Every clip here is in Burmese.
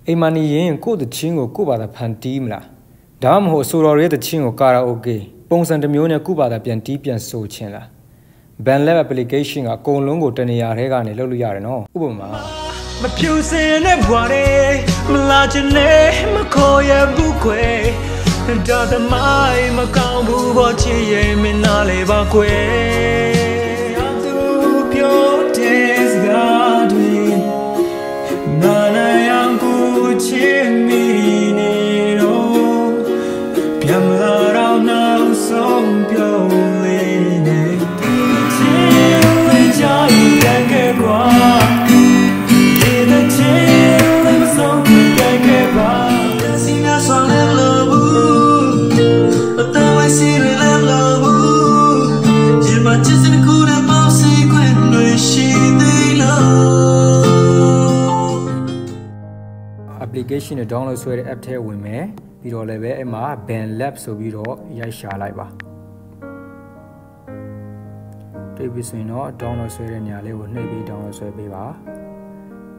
အိမ်မနေရင်ကိုယ့်တချင်းကိုကိုယ့်ဘာသာဖန်တီးမလားဒါမှမဟုတ်ဆိုတော်ရဲ့တချင်းကိုကာရာအိုကေပုံစံတစ်မျိုးနဲ့ကိုယ့်ဘာသာပြန်တီးပြန်ဆိုချင်လား BandLab application ကအကုန်လုံးကိုတနေရာထဲကနေလုပ်လို့ရတယ်နော်ဥပမာမဖြူစင်တဲ့ဘွားလေးမလာချင်နဲ့မခေါ်ရဘူးခွေဒါသမိုင်းမကောင်းဘူးဘောချစ်ရဲ့မင်းနားလေးပါခွေသူပြောတဲ့စကားတွေနာနာယံကိုချစ်မိနေတော့ပြန်လာတော့နောက်ဆုံးပြောလေးနဲ့ဒီချစ်လေးကြိုက်ခဲ့ကွာဒီချစ်လေးဆုံးခဲ့ပါစီနာဆောင်လေးလို့အတဝဲစီလေးလို့ဒီမှာချစ်စကူတဲ့မောင်စီခွင့်တွေရှိသေးလို့ application နဲ့ download ဆွဲတဲ့ app ထဲဝင်မယ်ပြီးတော့လည်းပဲအဲ့မှာ BandLab ဆိုပြီးတော့ရိုက်ရှာလိုက်ပါတွေ့ပြီဆိုရင်တော့ download ဆွဲတဲ့နေရာလေးကိုနှိပ်ပြီး download ဆွဲပေးပါ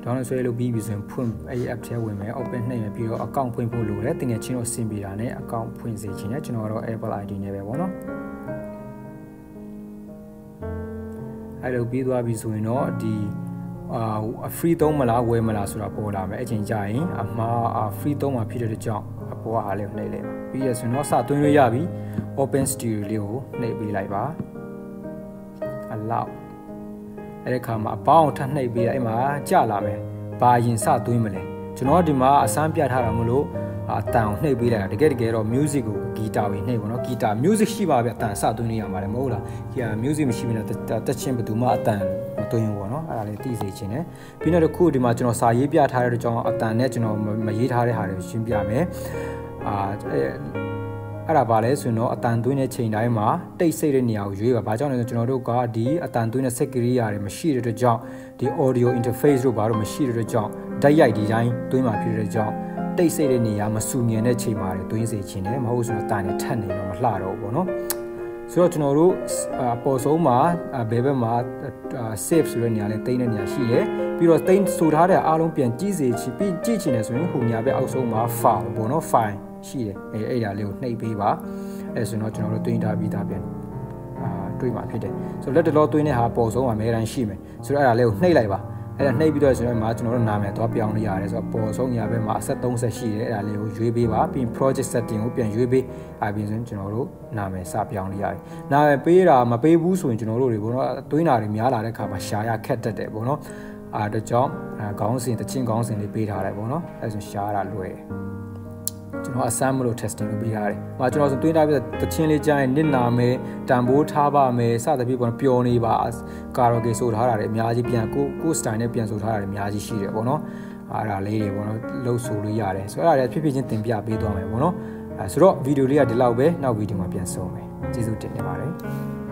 download ဆွဲလို့ပြီးပြီဆိုရင်ဖွင့်အဲ့ app ထဲဝင်မယ် open နှိပ်မယ်ပြီးတော့ account ဖွင့်ဖို့လိုတယ်တင်ငယ်ချင်းတို့ဆင်ပြေတာနဲ့ account ဖွင့်စေချင်တယ်ကျွန်တော်ကတော့ Apple ID နဲ့ပဲပေါ့နော်အဲ့လိုပြီးသွားပြီဆိုရင်တော့ဒီfree သုံးမလားဝယ်မလားဆိုတာပေါ်လာမယ်အချိန်ကြာရင်အမှား free သုံးမှာဖြစ်တဲ့ကြောင့်အပေါ်ကအားလေးကိုနှိပ်လိုက်ပါပြီးရဆိုရင်တော့စသွင်းလို့ရပြီ open studio လေးကိုနှိပ်ပေးလိုက်ပါ allow အဲ့ဒီခါမှာအပေါင်းထပ်နှိပ်ပေးအဲ့မှာကြာလာမယ်ဘာရင်စသွင်းမလဲကျွန်တော်ဒီမှာအစမ်းပြထားတာမလို့အတန်ကိုနှိပ်ပေးလိုက်တာတကယ်တော့ music ကိုဂီတာကိုနှိပ်ပေါ့နော်ဂီတာ music ရှိပါဗျအတန်စသွင်းနေရမှာလေမဟုတ်လားဒီက music မရှိဘဲနဲ့တက်ချင်းဘယ်သူမှအတန်မသွင်းဘူးပေါ့နော်အဲ့ဒါလေးသိစေချင်တယ်ပြီးတော့ခုဒီမှာကျွန်တော်စာရေးပြထားတဲ့အကြောင်းအတန်နဲ့ကျွန်တော်မရေးထားတဲ့ဟာတွေကိုရှင်းပြမယ်အဲ့ဒါပါလဲဆိုရင်တော့အတန်သွင်းတဲ့ချိန်တိုင်းမှာတိတ်ဆိတ်တဲ့နေရာကိုရွေးပါဘာကြောင့်လဲဆိုကျွန်တော်တို့ကဒီအတန်သွင်းတဲ့စက်ကိရိယာတွေမရှိတဲ့အတွက်ကြောင့်ဒီ audio interface တို့ဘာလို့မရှိတဲ့အတွက်ကြောင့်ဓာတ်ရိုက်ဒီတိုင်းသွင်းมาဖြစ်တဲ့အတွက်ကြောင့်တိတ်ဆိတ်တဲ့နေရာမဆူညံတဲ့ချိန်မှာသွင်းစေချင်တယ်မဟုတ်ဆိုတော့တန်နဲ့ထပ်နေတော့မလှတော့ဘူးပေါ့နော်ဆိုတော့ကျွန်တော်တို့အပေါ်ဆုံးမှာဘယ်ဘက်မှာ save ဆိုတဲ့နေရာလေးတိတ်တဲ့နေရာရှိတယ်ပြီးတော့တိတ်ဆိုထားတဲ့အားလုံးပြန်ကြည့်စေချင်ပြီးကြည့်ချင်တယ်ဆိုရင်ဟိုညာဘက်အောက်ဆုံးမှာ file ပေါ့နော် file ရှိတယ်အဲ့ဒါလေးကိုနှိပ်ပေးပါအဲ့ဆိုတော့ကျွန်တော်တို့တွင်းထားပြီးသားပြန်တွေးမှာဖြစ်တယ်ဆိုတော့လက်တလောတွင်းတဲ့ဟာပေါ်ဆုံးမှာအများတိုင်းရှိမယ်ဆိုတော့အဲ့ဒါလေးကိုနှိပ်လိုက်ပါအဲ့ဒါနှိပ်ပြီးတော့ဆိုတော့မှာကျွန်တော်တို့နာမည်သွားပြောင်းလို့ရတယ်ဆိုတော့ပေါ်ဆုံးညာဘက်မှာအဆက်30ရှိတယ်အဲ့ဒါလေးကိုရွေးပေးပါပြီး project setting ကိုပြန်ရွေးပေးပြီးဆိုရင်ကျွန်တော်တို့နာမည်စပြောင်းလို့ရတယ်နာမည်ပေးတာမပေးဘူးဆိုရင်ကျွန်တော်တို့တွေပေါ့နော်တွင်းတာတွေများလာတဲ့ခါမှာရှာရခက်တတ်တယ်ပေါ့နော်ဒါကြောင့်ခေါင်းစဉ်တချင်းခေါင်းစဉ်လေးပေးထားတယ်ပေါ့နော်အဲ့ဆိုရှာရတာလွယ်တယ်ကျွန်တော်အစမ်းမလို့ testing လုပ်ပေးရတယ်။ကျွန်တော်ဆိုတွင်းထားပြီးတချင်းလေးကြားရင်နစ်နာမယ်တန်ဖိုးထားပါမယ်စသဖြင့်ပေါ့ပျော်နေပါကာရိုကေဆိုထားတာတွေအများကြီးပြန်ကို style နဲ့ပြန်ဆိုထားတာတွေအများကြီးရှိတယ်ပေါ့နော်။အဲ့ဒါလေးတွေပေါ့နော်လှုပ်ဆိုလို့ရတယ်။ဆိုတော့အဲ့ဒါတွေဖြစ်ဖြစ်ချင်းတင်ပြပေးသွားမယ်ပေါ့နော်။ဆိုတော့ဗီဒီယိုလေးကဒီလောက်ပဲနောက်ဗီဒီယိုမှာပြန်ဆုံမယ်။ကျေးဇူးတင်ပါတယ်။